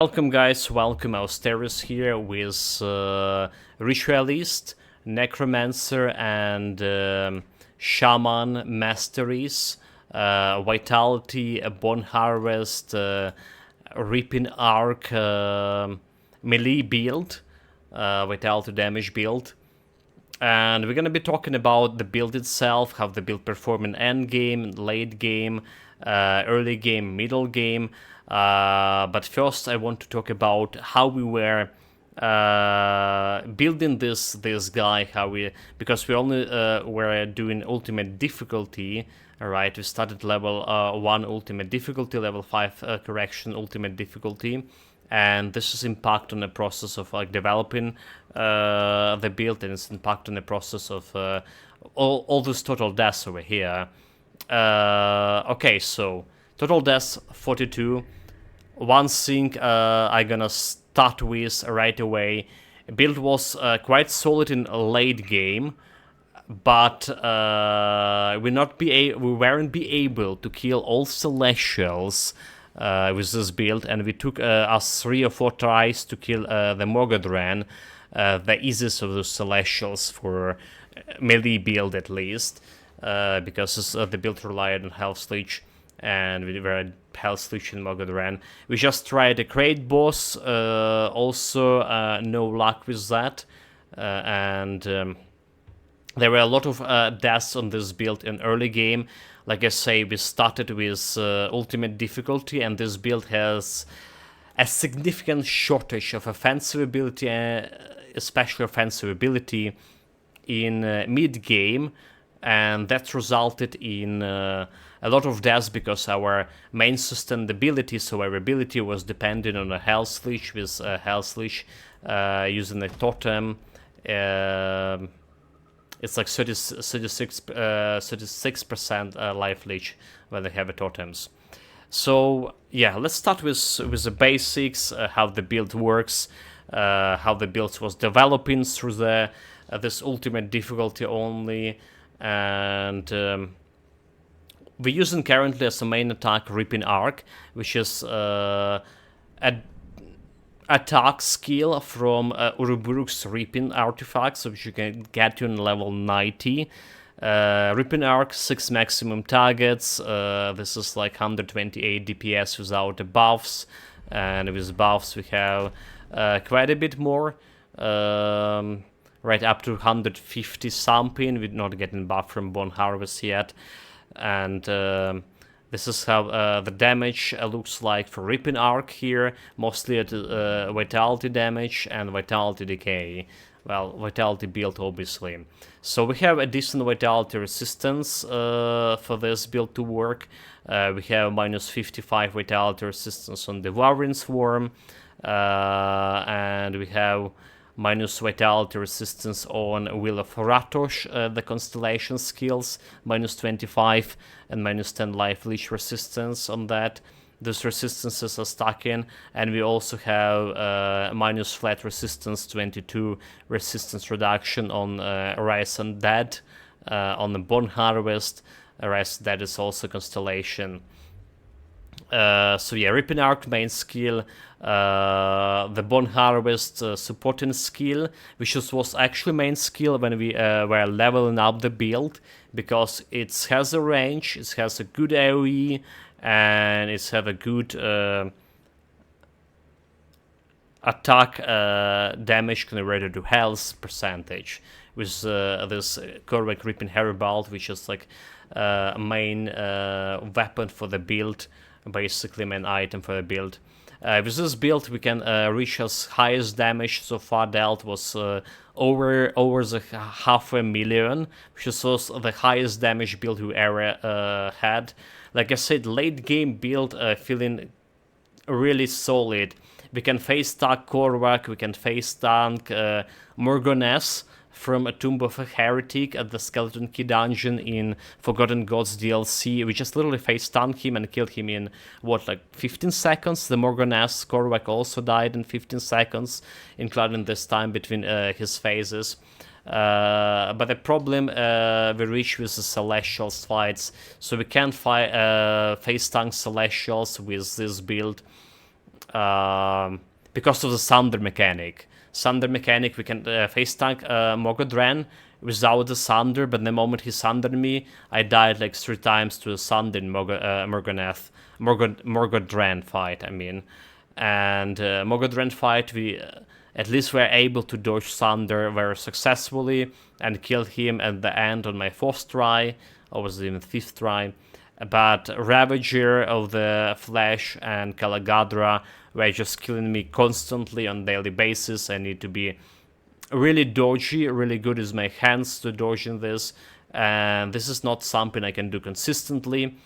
Welcome guys, welcome Austeris here with Ritualist, Necromancer and Shaman Masteries, Vitality, Bone Harvest, Reaping Arc, melee build, Vitality damage build. And we're gonna be talking about the build itself, how the build perform in end game, late game, early game, middle game. But first, I want to talk about how we were building this guy. Because we only were doing ultimate difficulty. All right, we started level 1 ultimate difficulty, level 5 correction ultimate difficulty, and this is impact on the process of developing the build, and it's impact on the process of all this total deaths over here. Okay, so total deaths 42. One thing I'm gonna start with right away. Build was quite solid in late game, but we weren't be able to kill all celestials with this build, and we took us 3 or 4 tries to kill the Mogodran, the easiest of the celestials for melee build at least, because the build relied on health leech, and we were health leech in Mogodran. We just tried a crate boss, also no luck with that, and there were a lot of deaths on this build in early game. Like I say, we started with ultimate difficulty, and this build has a significant shortage of offensive ability, especially offensive ability in mid-game, and that resulted in a lot of deaths because our main sustained ability, so our ability was dependent on a health leech, with health leech using a totem. It's like 36% life leech when they have a totems. So yeah, let's start with the basics, how the build works, how the build was developing through this ultimate difficulty only, and we're using currently as a main attack Reaping Arc, which is a attack skill from Uruburuk's Reaping artifacts, which you can get to in level 90. Reaping Arc, 6 maximum targets. This is like 128 DPS without the buffs, and with buffs we have quite a bit more. Right up to 150 something. We're not getting buff from Bone Harvest yet, and this is how the damage looks like for Reaping Arc here, mostly at Vitality damage and Vitality decay. Well, Vitality build obviously. So we have a decent Vitality resistance for this build to work. We have minus 55 Vitality resistance on Devouring Swarm, and we have minus Vitality resistance on Wheel of Ratosh, the Constellation skills, minus 25, and minus 10 life leech resistance on that. Those resistances are stacking, and we also have minus flat resistance, 22 resistance reduction on Rise and Dead, on the Bone Harvest. Rise and Dead is also Constellation. So yeah, Reaping Arc main skill, the Bone Harvest supporting skill, which was actually main skill when we were leveling up the build, because it has a range, it has a good AoE, and it has a good attack damage converted to health percentage, with this Corvac Reaping Herald, which is like a main weapon for the build, basically main item for the build. With this build we can reach as highest damage so far dealt was over the 500,000, which is also the highest damage build we ever had. Like I said, late game build feeling really solid. We can face tank Korvac, we can face tank Morgoness from a Tomb of a Heretic at the Skeleton Key dungeon in Forgotten Gods DLC. We just literally face tank him and killed him in, what, like 15 seconds? The Morgoness Korvac also died in 15 seconds, including this time between his phases. But the problem we reach with the Celestials fights, so we can't face tank Celestials with this build. because of the Sunder mechanic. Sunder mechanic, we can face tank Mogodran without the Sunder, but the moment he Sundered me, I died like 3 times to a Sunder in Morgodran fight, I mean. And Mogodran fight, we at least were able to dodge Sunder very successfully and killed him at the end on my 4th try, or was it even 5th try. But Ravager of the Flesh and Kalagadra were just killing me constantly on daily basis. I need to be really dodgy, really good is my hands to dodge in this, and this is not something I can do consistently,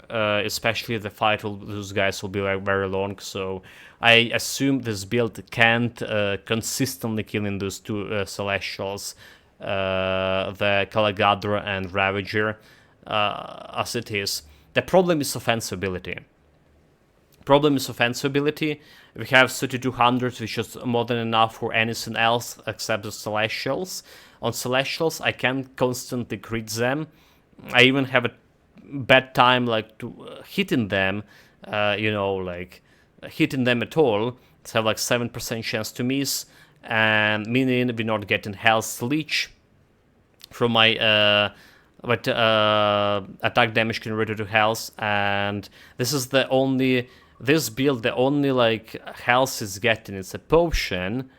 especially if the fight with those guys will be like very long, so I assume this build can't consistently killing those 2 Celestials, the Kalagadra and Ravager, as it is. The problem is offensibility. We have 3200, which is more than enough for anything else except the Celestials. On Celestials, I can't constantly crit them. I even have a bad time like to hitting them, like hitting them at all. It's have like 7% chance to miss, and meaning we're not getting health leech from my attack damage converted to health, and this is the only like health is getting, it's a potion,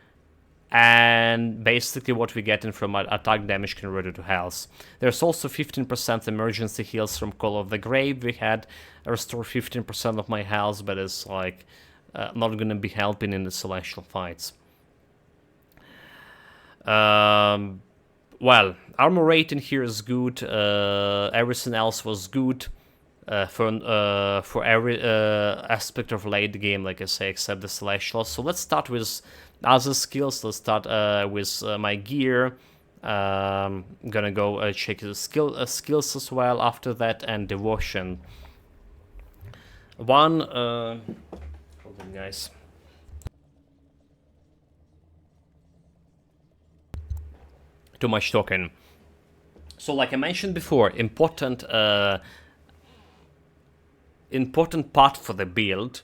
and basically what we're getting from attack damage converted to health. There's also 15% emergency heals from Call of the Grave. We had restore 15% of my health, but it's like not gonna be helping in the Celestial fights. Well, armor rating here is good. Everything else was good for every aspect of late game, like I say, except the Celestial. So let's start with other skills. Let's start with my gear. Gonna go check the skills as well after that, and devotion. Hold on, guys. Too much talking. So like I mentioned before, important part for the build,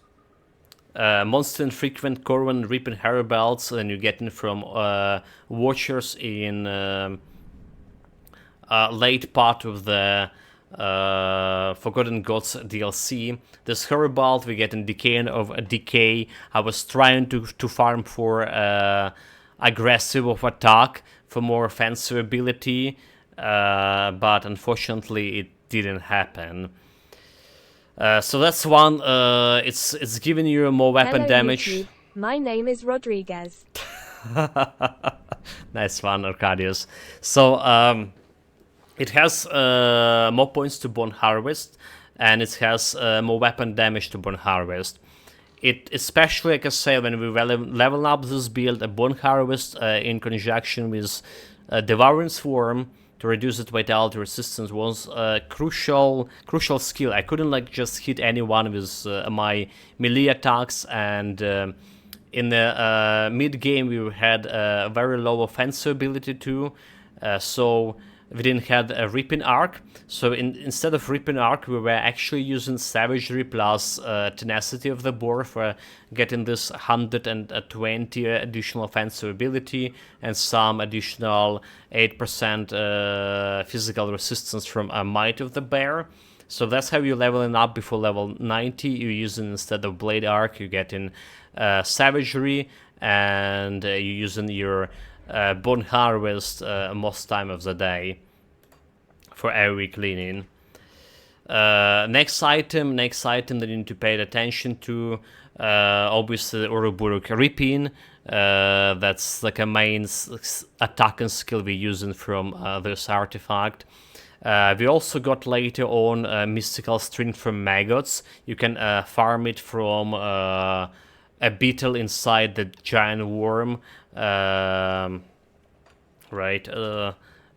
monster infrequent Corwin Reaping Heribelts, and you're getting from Watchers in late part of the Forgotten Gods DLC. This Heribelt we get in Decaying of Decay. I was trying to farm for aggressive of attack, for more offensive ability, but unfortunately it didn't happen. So that's one. It's giving you more weapon Hello, damage. YouTube. My name is Rodriguez. Nice one, Arcadius. So it has more points to Bone Harvest, and it has more weapon damage to Bone Harvest. It especially, like I say, when we level up this build, a Bone Harvest in conjunction with Devouring Swarm to reduce its vitality resistance was a crucial skill. I couldn't like just hit anyone with my melee attacks, and in the mid game we had a very low offensive ability too, so we didn't have a Ripping Arc. So instead of Ripping Arc, we were actually using Savagery plus Tenacity of the Boar for getting this 120 additional offensive ability and some additional 8% physical resistance from Might of the Bear. So that's how you're leveling up before level 90. You're using, instead of Blade Arc, you're getting Savagery, and you're using your Bone Harvest most time of the day for every cleaning. Next item that you need to pay attention to, obviously Ouroboros Ripping. That's like a main attacking skill we're using from this artifact. We also got later on Mystical Strength from Maggots. You can farm it from a beetle inside the giant worm.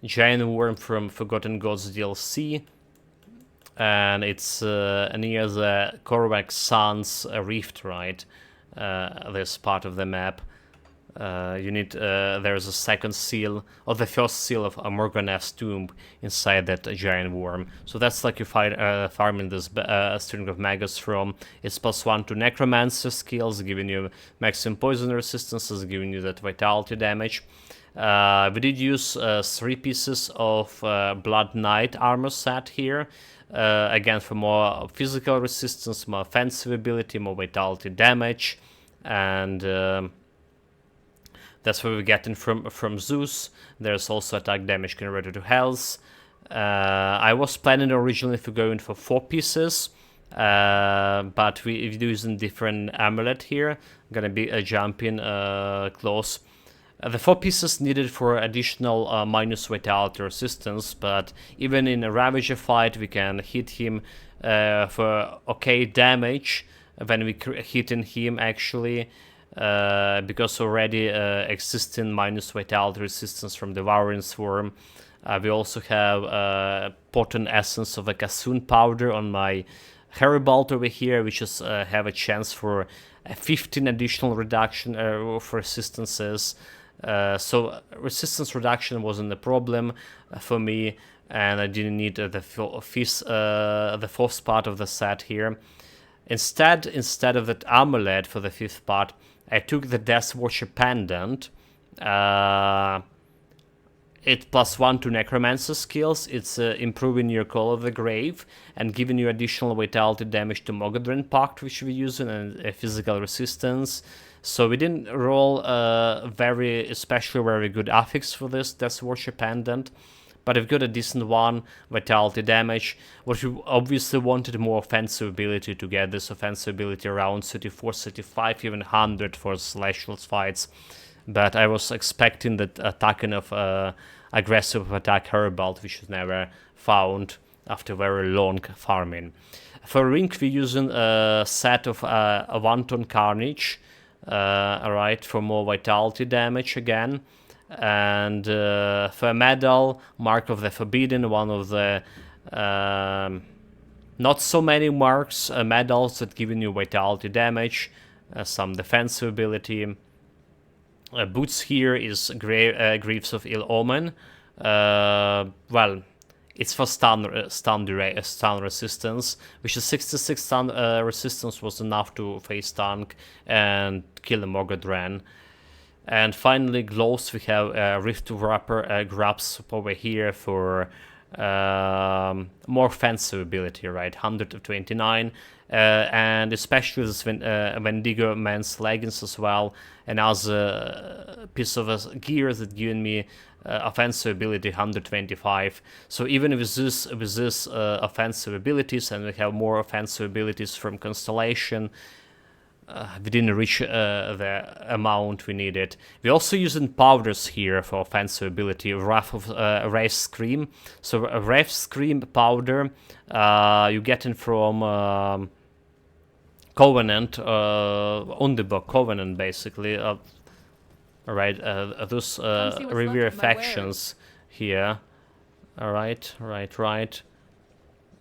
Giant worm from Forgotten Gods DLC, and it's near the Korvac Sun's Rift, right? This part of the map. You need there's a second seal, or the first seal of Morganeth's tomb inside that giant worm. So that's like you find farming this string of maggots from. It's +1 to necromancer skills, giving you maximum poison resistances, giving you that vitality damage. We did use 3 pieces of Blood Knight armor set here. Again, for more physical resistance, more offensive ability, more vitality damage, and that's what we're getting from Zeus. There's also attack damage converted to health. I was planning originally for going for 4 pieces, but we're using different amulet here. Gonna be jumping close. The 4 pieces needed for additional minus vitality resistance, but even in a Ravager fight, we can hit him for okay damage when we hitting him actually. Because already existing minus vitality resistance from Devouring Swarm. We also have potent essence of a Kassoon powder on my Heribald over here, which is have a chance for a 15 additional reduction of resistances. So resistance reduction wasn't a problem for me, and I didn't need the fourth part of the set here. Instead of that amulet for the 5th part, I took the Death Watcher pendant. It's +1 to necromancer skills. It's improving your Call of the Grave and giving you additional vitality damage to Mogadrin Pact, which we're using, and physical resistance. So we didn't roll especially very good affix for this Death Watcher pendant, but I've got a decent one, vitality damage. What we obviously wanted more offensive ability to get this offensive ability around 34, 35, even 100 for Celestial fights. But I was expecting that attacking of aggressive attack Heribald, which was never found after very long farming. For Ring, we're using a set of Wanton Carnage, alright, for more vitality damage again. And for a medal, Mark of the Forbidden, one of the not so many marks, medals that give you vitality damage, some defensive ability. Boots here is Greaves of Ill Omen. Well, it's for stun resistance, which is 66 stun resistance was enough to face tank and kill the Mogadran. And finally, gloves, we have Rift Wrapper grabs over here for more offensive ability, right? 129. And especially this Wendigo Man's leggings as well. And as a piece of gear that giving me offensive ability 125. So even with this offensive abilities, and we have more offensive abilities from Constellation, we didn't reach the amount we needed. We're also using powders here for offensive ability. Wrath of Wraith Scream. So a Wraith Scream powder you getting from Covenant, on the book Covenant basically. Alright, those revere factions here. Alright, right.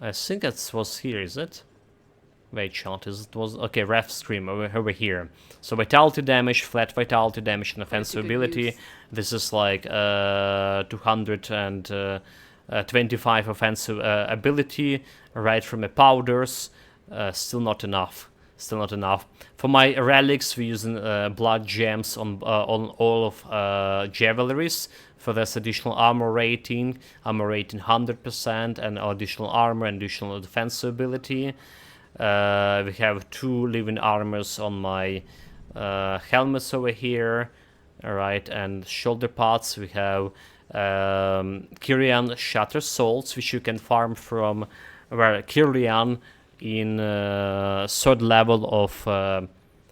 I think that was here, is it? Wait, chart, it was okay. Wrath Scream over here. So vitality damage, flat vitality damage, and offensive ability. This is like 225 offensive ability, right from the powders. Still not enough. For my relics, we're using blood gems on all of Javelries. For this additional armor rating 100%, and additional armor and additional defensive ability. We have 2 living armors on my helmets over here, alright, and shoulder pads. We have Kyrian Shatter Souls, which you can farm from Kyrian in 3rd level of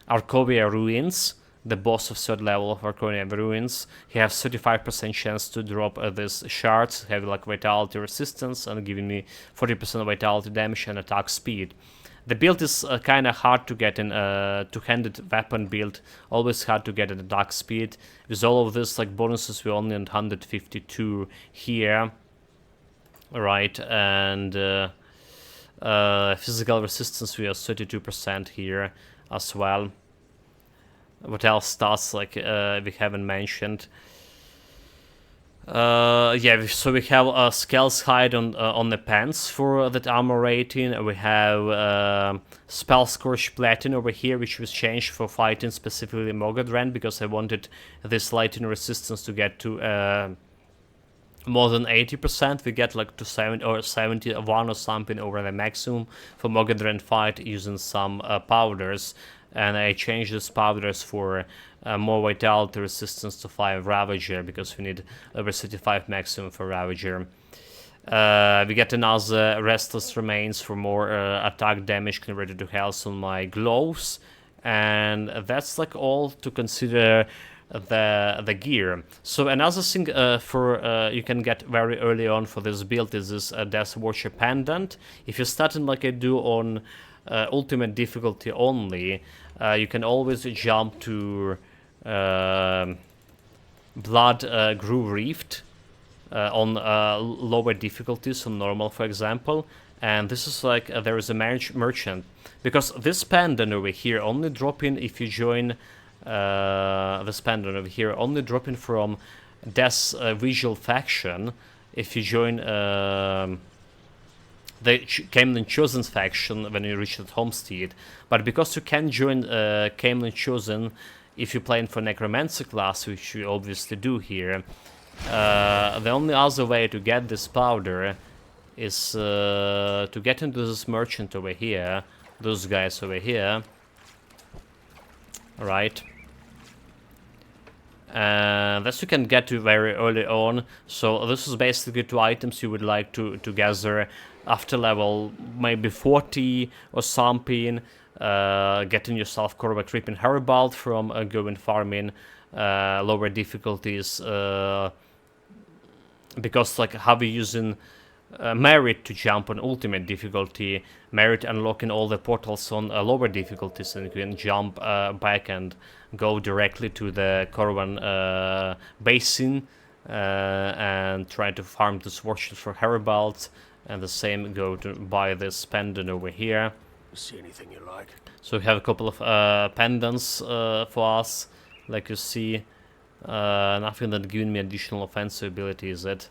Arkovia Ruins, the boss of 3rd level of Arkovia Ruins. He has 35% chance to drop this shards, have like vitality resistance, and giving me 40% vitality damage and attack speed. The build is kind of hard to get in two-handed weapon build, always hard to get at attack speed. With all of this like bonuses, we're only at 152 here, right, and physical resistance we are 32% here as well. What else stats like we haven't mentioned? Yeah, so we have Scales Hide on the pants for that armor rating. We have Spell Scorch Platin over here, which was changed for fighting specifically Mogadran, because I wanted this lightning resistance to get to more than 80%. We get like to 70 or 71 or something over the maximum for Mogadran fight using some powders. And I changed these powders for more vitality resistance to 5 Ravager, because we need over 35 maximum for Ravager. We get another Restless Remains for more attack damage converted to health on my gloves. And that's like all to consider the gear. So another thing for you can get very early on for this build is this Death Watcher Pendant. If you're starting like I do on ultimate difficulty only, you can always jump to Blood Groove Rift on lower difficulties, on normal for example. And this is like there is a merchant, because this pendant over here only drop in if you join this pendant over here only drop in from Death's visual faction if you join the Camelin Chosen faction when you reach the homestead. But because you can join Camelin Chosen if you're playing for Necromancer class, which you obviously do here, the only other way to get this powder is to get into this merchant over here, those guys over here, right? And this you can get to very early on. So this is basically 2 items you would like to gather after level maybe 40 or something. Getting yourself Corvette Ripping Herald from going farming lower difficulties, because like how we using merit to jump on ultimate difficulty, merit unlocking all the portals on lower difficulties, and you can jump back and go directly to the Corvan basin and try to farm the Swordshield for Herald, and the same go to buy this pendant over here. See anything you like? So we have a couple of pendants for us, like you see. Nothing that giving me additional offensive ability, is it?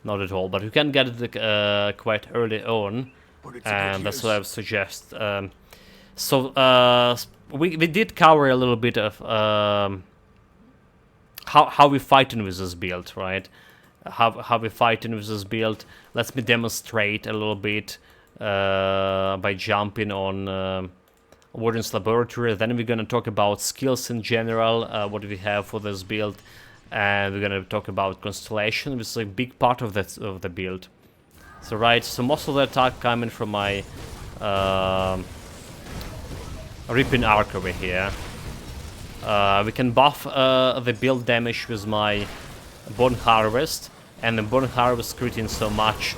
Not at all, but you can get it quite early on, and that's what I would suggest. So we did cover a little bit of how we fighting with this build, right? How we fighting with this build. Let me demonstrate a little bit by jumping on Warden's Laboratory. Then we're gonna talk about skills in general, what we have for this build, and we're gonna talk about Constellation, which is a big part of the build. So right, so most of the attack coming from my Ripping Arc over here. We can buff the build damage with my Bone Harvest, and the Bone Harvest critting so much.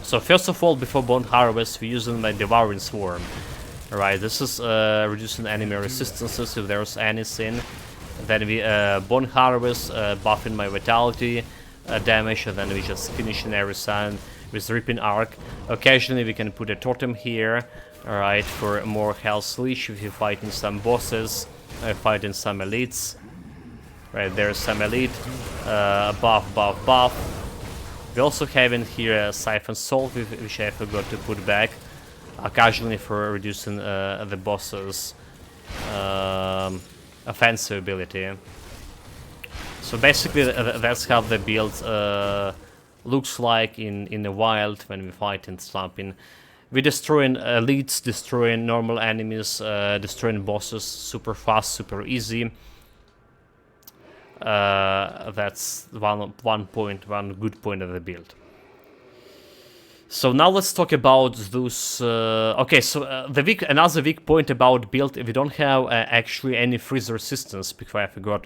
So first of all, before Bone Harvest, we're using my Devouring Swarm. Alright, this is reducing enemy resistances if there's anything. Then we Bone Harvest, buffing my Vitality damage, and then we just finishing every sign with Ripping Arc. Occasionally we can put a Totem here, alright, for more health leash if you're fighting some bosses, fighting some elites. Right, there's some elite, buff. We also have in here a Siphon Salt, which I forgot to put back, occasionally for reducing the boss's offensive ability. So basically that's how the build looks like in the wild when we fight and slumping. We're destroying elites, destroying normal enemies, destroying bosses super fast, super easy. That's one good point of the build. So now let's talk about those. Okay, so another weak point about build, we don't have actually any freeze resistance, because I forgot.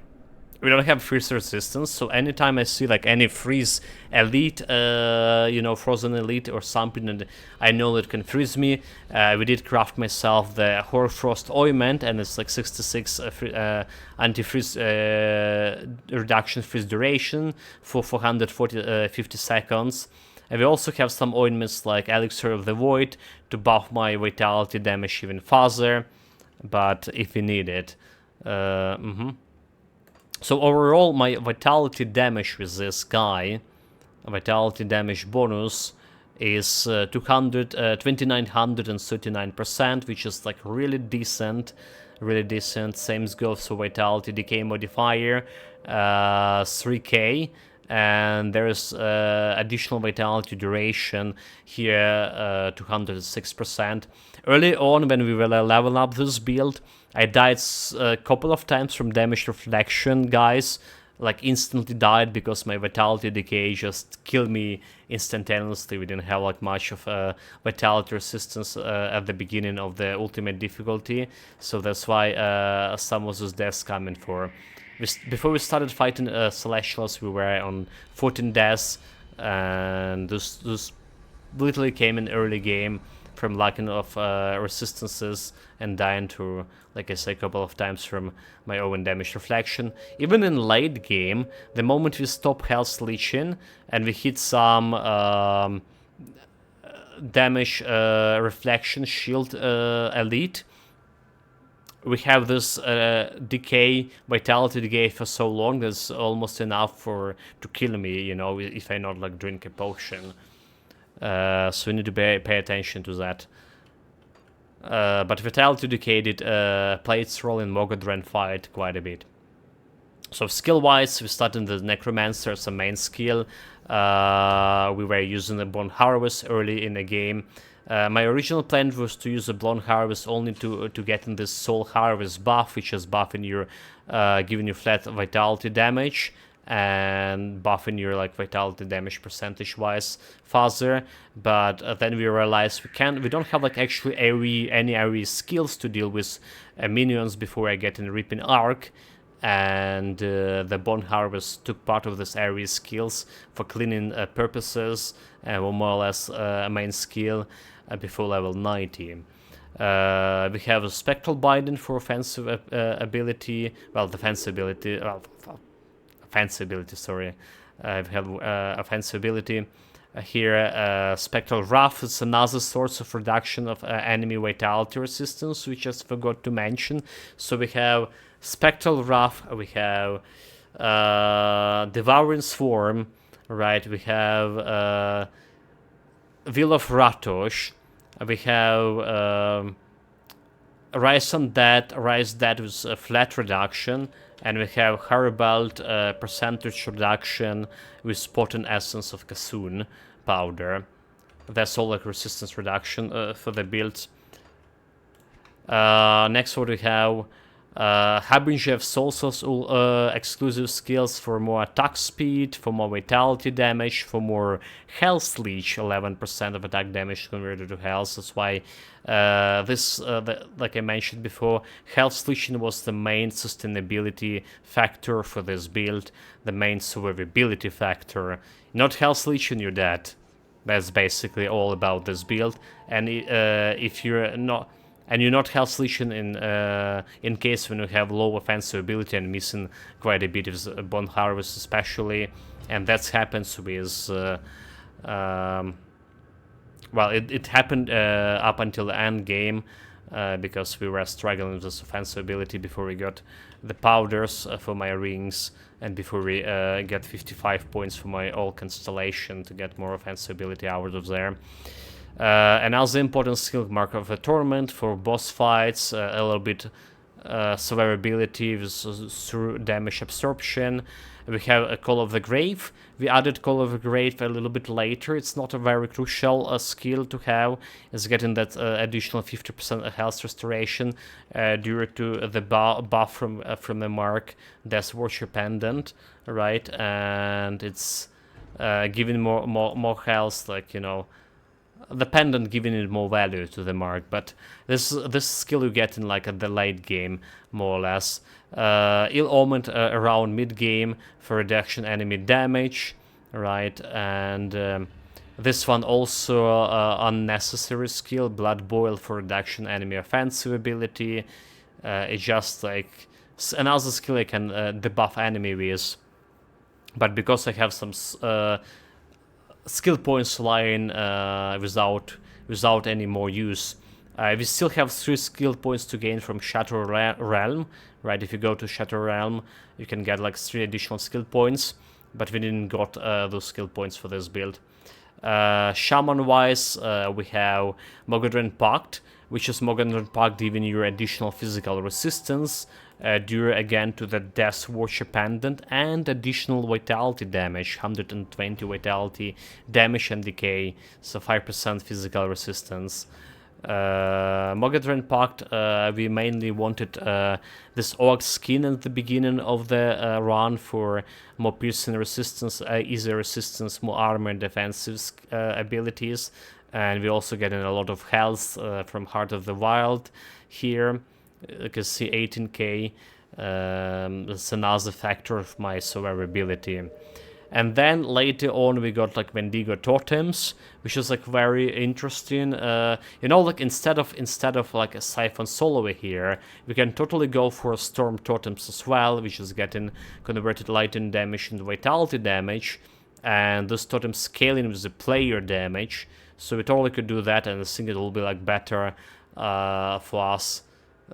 We don't have freeze resistance, so anytime I see like any freeze elite, you know, frozen elite or something, and I know it can freeze me. We did craft myself the Hoarfrost Ointment, and it's like 66 anti-freeze reduction freeze duration for 450 seconds. And we also have some ointments like Elixir of the Void to buff my vitality damage even further, but if we need it. So overall, my vitality damage with this guy, vitality damage bonus, is 2939%, which is like really decent, really decent. Same goes for vitality decay modifier, 3k, and there's additional vitality duration here, 206%. Early on, when we were leveling up this build, I died a couple of times from damage reflection, guys. Like instantly died because my vitality decay just killed me instantaneously. We didn't have like much of vitality resistance at the beginning of the ultimate difficulty, so that's why some of those deaths coming for. Before we started fighting Celestials, we were on 14 deaths, and those literally came in early game from lacking of resistances and dying to, like I say, a couple of times from my own damage reflection. Even in late game, the moment we stop health leeching and we hit some damage reflection shield elite, we have this decay, vitality decay for so long that's almost enough to kill me, you know, if I not like drink a potion. So we need to pay attention to that. But vitality decay did play its role in Mogadren fight quite a bit. So skill-wise, we started the Necromancer as a main skill. We were using the Bone Harvest early in the game. My original plan was to use the Bone Harvest only to get in this Soul Harvest buff, which is buffing your, giving you flat vitality damage and buffing your like vitality damage percentage-wise faster. But then we realized we don't have like actually any AoE skills to deal with minions before I get in Reaping Arc. And the Bone Harvest took part of this area skills for cleaning purposes, and were more or less a main skill before level 90. We have a Spectral Binding for offensive ability, well, defensive ability, offensive ability, sorry. We have offensive ability. Here, Spectral Wrath is another source of reduction of enemy vitality resistance, which I just forgot to mention. So we have Spectral Wrath, we have Devouring Swarm, right? We have Will of Ratosh, we have Rise Undead, Rise Dead with a flat reduction, and we have Haribald percentage reduction with Potent Essence of Kassoon powder. That's all like resistance reduction for the builds. Next what we have Harbinger Soul's exclusive skills for more attack speed, for more vitality damage, for more health leech, 11% of attack damage converted to health. That's why like I mentioned before, health leeching was the main sustainability factor for this build, the main survivability factor. Not health leeching, you're dead. That's basically all about this build. And if you're not... And you're not health leeching in case when you have low offensive ability and missing quite a bit of Bone Harvest especially. And that happens with... well, it happened up until the end game because we were struggling with this offensive ability before we got the powders for my rings and before we get 55 points for my all Constellation to get more offensive ability out of there. Another important skill, Mark of the Torment, for boss fights, a little bit survivability through damage absorption. We have a Call of the Grave. We added Call of the Grave a little bit later. It's not a very crucial skill to have. It's getting that additional 50% health restoration due to the buff from the Mark Death Watcher Pendant, right? And it's giving more health, like, you know, the pendant giving it more value to the mark, but this skill you get in like at the late game, more or less. Ill Omen around mid game for reduction enemy damage, right? And this one also unnecessary skill, Blood Boil for reduction enemy offensive ability. It's just like another skill I can debuff enemy with, but because I have some skill points lying without any more use, We still have 3 skill points to gain from Shadow Realm, right? If you go to Shadow Realm, you can get like 3 additional skill points, but we didn't got those skill points for this build. Shaman-wise, we have Mogadren Pact, which is Mogadren Pact giving you additional physical resistance due again to the Death Worship Pendant and additional vitality damage, 120 vitality damage and decay, so 5% physical resistance. Mogadren Pact, we mainly wanted this orc skin at the beginning of the run for more piercing resistance, easy resistance, more armor and defensive abilities, and we also getting a lot of health from Heart of the Wild here. You can see 18k. That's another factor of my survivability. And then later on we got like Wendigo totems, which is like very interesting. Like instead of like a Siphon Solo here, we can totally go for Storm totems as well, which is getting converted lightning damage into vitality damage, and this totem scaling with the player damage. So we totally could do that, and I think it will be like better for us.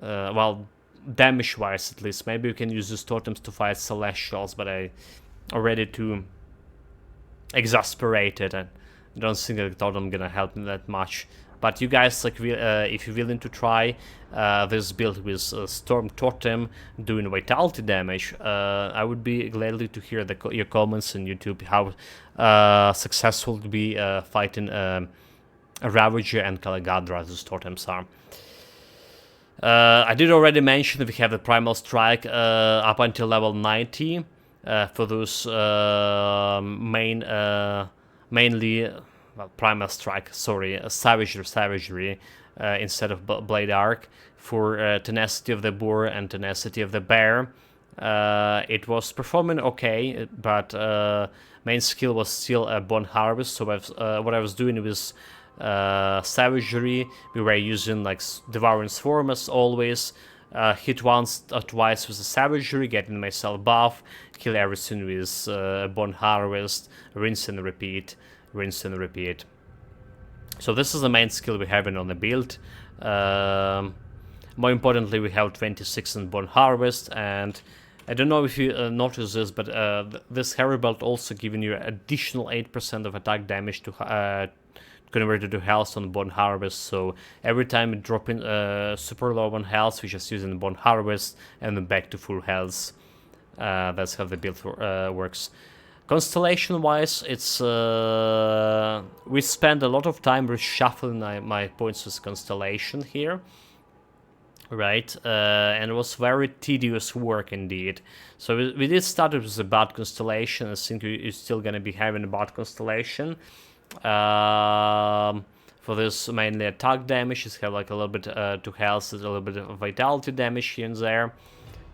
Well, damage-wise at least. Maybe we can use these totems to fight Celestials, but I already too exasperated, and I don't think that totem gonna help me that much. But you guys, like, if you're willing to try this build with Storm Totem doing vitality damage, I would be gladly to hear your comments on YouTube how successful to be fighting Ravager and Kalagadra these totems are. I did already mention that we have the Primal Strike up until level 90 for those mainly Primal Strike, sorry, Savagery instead of Blade Arc for Tenacity of the Boar and Tenacity of the Bear. It was performing okay, but main skill was still a Bone Harvest, so what I was doing was Savagery. We were using like Devouring Swarm as always, hit once or twice with the Savagery, getting myself buff, kill everything with Bone Harvest, rinse and repeat, rinse and repeat. So this is the main skill we're having on the build. More importantly, we have 26 in Bone Harvest, and I don't know if you noticed this, but this Hairy Belt also giving you additional 8% of attack damage to converted to health on Bone Harvest, so every time you drop in super low on health, we just using Bone Harvest and then back to full health. That's how the build works. Constellation wise, it's we spend a lot of time reshuffling my points with Constellation here, right? And it was very tedious work indeed. So we did start with a bad Constellation. I think we're still gonna be having a bad Constellation. For this mainly attack damage, just have like a little bit to health, a little bit of vitality damage here and there.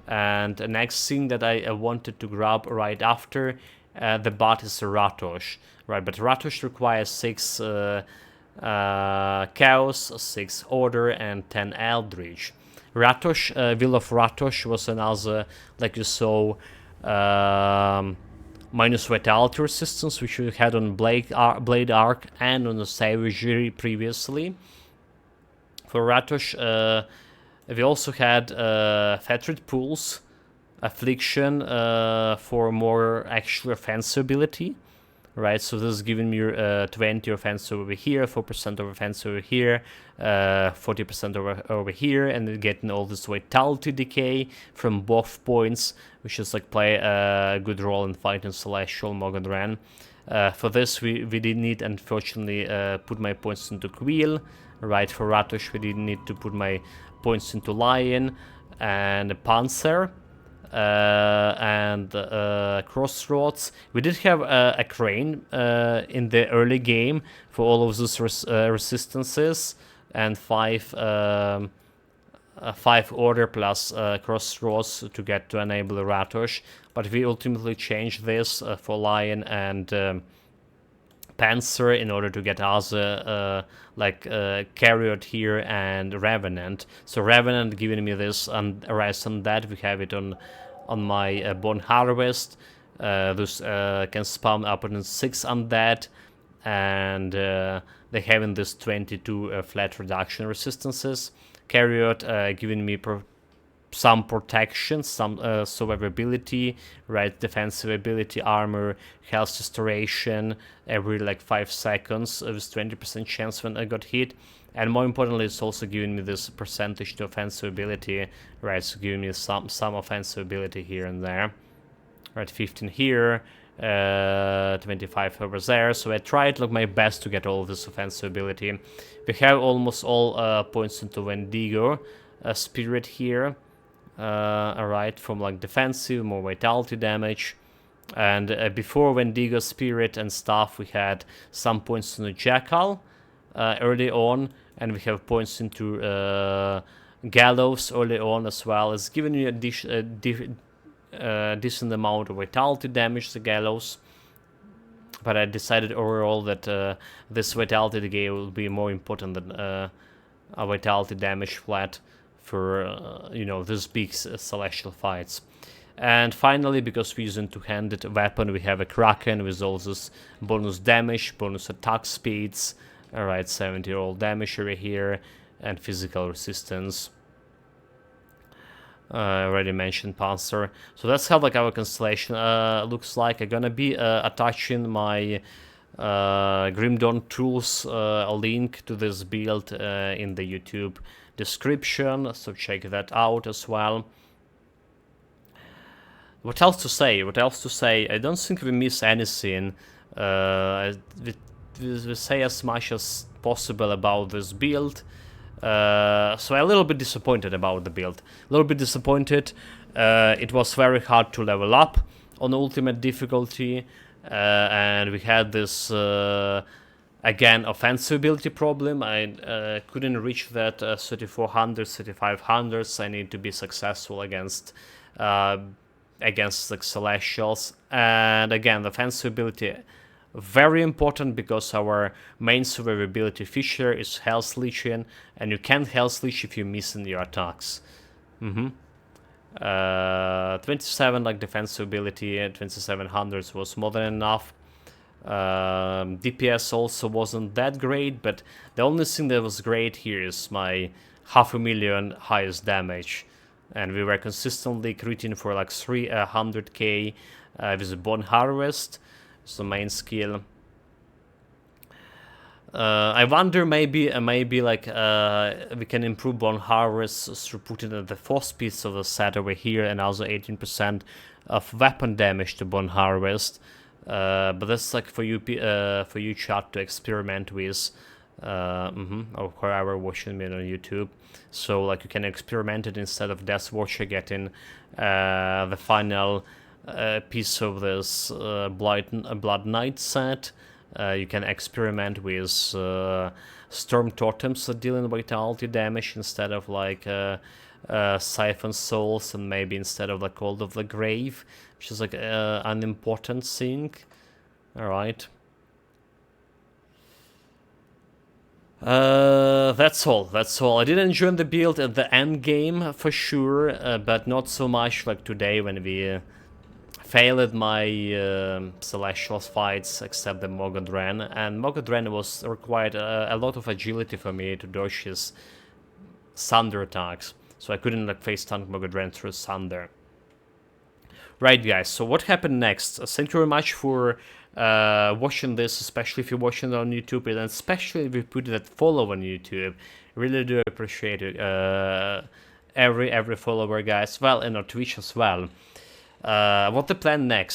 And the next thing that I wanted to grab right after the bot is Ratosh, right? But Ratosh requires 6 Chaos, 6 Order, and 10 Eldritch. Ratosh, Will of Ratosh was another, like you saw, minus vitality resistance, which we had on Blade Arc and on the Savagery previously. For Ratosh, we also had Fetrid Pools, Affliction for more actual offensive ability, right? So this is giving me 20 offensive over here, 4% of offensive over here, 40% over here, and then getting all this vitality decay from both points, which is like play a good role in fighting Celestial Mogadren. For this, we didn't need, unfortunately, put my points into Quill, right? For Ratosh, we didn't need to put my points into Lion and Panzer. And Crossroads. We did have a Crane in the early game for all of those resistances, and 5 Order plus Crossroads to get to enable Ratosh, but we ultimately changed this for Lion and Panzer in order to get other Carriot here and Revenant. So Revenant giving me this, and Rise on that, we have it on my Bone Harvest. This can spam up on 6 Undead, and they having this 22 flat reduction resistances. Carriot giving me some protection, some survivability, right? Defensive ability, armor, health restoration every like 5 seconds with 20% chance when I got hit. And more importantly, it's also giving me this percentage to offensive ability, right? So giving me some offensive ability here and there, right? 15 here, 25 over there. So I tried like my best to get all of this offensive ability. We have almost all points into Wendigo spirit here. Alright, from like defensive, more vitality damage. And before Wendigo spirit and stuff, we had some points in the Jackal early on, and we have points into Gallows early on as well. It's giving you a decent amount of vitality damage, the Gallows. But I decided overall that this vitality decay will be more important than a vitality damage flat for these big celestial fights. And finally, because we're using two-handed weapon, we have a Kraken with all this bonus damage, bonus attack speeds, alright, 70 roll damage over here, and physical resistance. I already mentioned Panzer. So that's how like our Constellation looks like. I'm gonna be attaching my Grim Dawn tools link to this build in the YouTube description, so check that out as well. What else to say? I don't think we miss anything. We say as much as possible about this build. So I'm a little bit disappointed about the build. It was very hard to level up on ultimate difficulty, and we had this again offensive ability problem. I couldn't reach that 3400, 3500s. I need to be successful against like Celestials, and again the offensive ability very important because our main survivability feature is health leeching, and you can't health leech if you miss in your attacks. 27 like defensive ability, 2700s was more than enough. DPS also wasn't that great, but the only thing that was great here is my 500,000 highest damage, and we were consistently critting for like 300k with a Bone Harvest. It's the main skill. I wonder maybe like we can improve Bone Harvest through putting the 4th piece of the set over here, and also 18% of weapon damage to Bone Harvest. But that's like for you chat to experiment with, or whoever watching me on YouTube. So like you can experiment it instead of Death Watcher getting the final piece of this Blood Knight set. You can experiment with Storm Totems that deal in vitality damage instead of like Siphon Souls, and maybe instead of like Cold of the Grave, which is like an important thing. Alright. That's all. I did enjoy the build at the end game for sure, but not so much like today when we failed my Celestials fights, except the Mogodran, and Mogodran was required a lot of agility for me to dodge his Thunder attacks, so I couldn't like face tank Mogodran through Thunder. Right, guys, so what happened next? Thank you very much for watching this, especially if you're watching it on YouTube, and especially if you put that follow on YouTube. Really do appreciate it. Every follower, guys. Well, and on Twitch as well. What the plan next?